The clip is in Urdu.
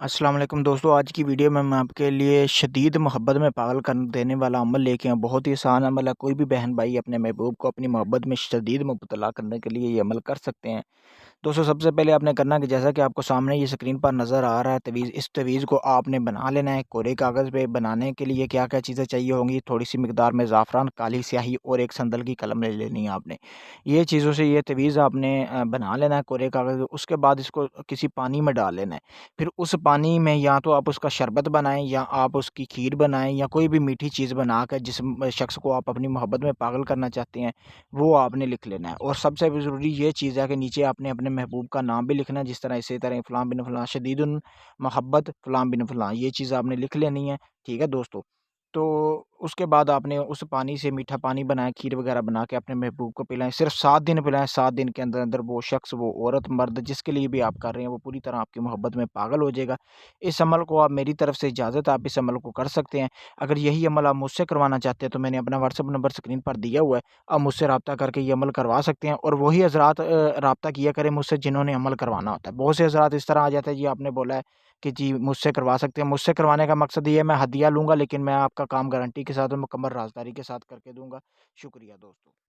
السلام علیکم دوستو، آج کی ویڈیو میں آپ کے لیے شدید محبت میں پاگل کر دینے والا عمل لے کے بہت ہی آسان عمل ہے۔ کوئی بھی بہن بھائی اپنے محبوب کو اپنی محبت میں شدید مبتلا کرنے کے لیے یہ عمل کر سکتے ہیں۔ دوستو سب سے پہلے آپ نے کرنا کہ جیسا کہ آپ کو سامنے یہ سکرین پر نظر آ رہا ہے تویز، اس تویز کو آپ نے بنا لینا ہے۔ کوڑے کاغذ پہ بنانے کے لیے کیا کیا چیزیں چاہیے ہوں گی؟ تھوڑی سی مقدار میں زعفران، کالی سیاہی اور ایک سندل کی قلم لے لینی ہے آپ نے۔ یہ چیزوں سے یہ تویز آپ نے بنا لینا ہے کوڑے کاغذ۔ اس کے بعد اس کو کسی پانی میں ڈال لینا ہے۔ پھر اس پانی میں یا تو آپ اس کا شربت بنائیں یا آپ اس کی کھیر بنائیں یا کوئی بھی میٹھی چیز بنا کر جس شخص کو آپ اپنی محبت میں پاگل کرنا چاہتے ہیں وہ آپ نے لکھ لینا ہے۔ اور سب سے ضروری یہ چیز ہے کہ نیچے آپ نے اپنے محبوب کا نام بھی لکھنا ہے، جس طرح اسی طرح فلاں بن فلاں شدید المحبت فلاں بن فلاں، یہ چیز آپ نے لکھ لینی ہے، ٹھیک ہے دوستو۔ تو اس کے بعد آپ نے اس پانی سے میٹھا پانی بنایا، کھیر وغیرہ بنا کے اپنے محبوب کو پلائیں۔ صرف 7 دن پلائیں، 7 دن کے اندر اندر وہ شخص، وہ عورت، مرد جس کے لیے بھی آپ کر رہے ہیں وہ پوری طرح آپ کی محبت میں پاگل ہو جائے گا۔ اس عمل کو آپ، میری طرف سے اجازت، آپ اس عمل کو کر سکتے ہیں۔ اگر یہی عمل آپ مجھ سے کروانا چاہتے ہیں تو میں نے اپنا واٹس ایپ نمبر اسکرین پر دیا ہوا ہے، آپ مجھ سے رابطہ کر کے یہ عمل کروا سکتے ہیں۔ اور وہی حضرات رابطہ کیا کریں مجھ سے جنہوں نے عمل کروانا ہوتا ہے۔ بہت سے حضرات اس طرح آ جاتے ہیں، جی آپ نے بولا ہے کہ جی مجھ سے کروا سکتے ہیں۔ مجھ سے کروانے کا مقصد یہ ہے میں ہدیہ لوں گا، لیکن میں آپ کا کام گارنٹی کے ساتھ اور مکمل رازداری کے ساتھ کر کے دوں گا۔ شکریہ دوستو۔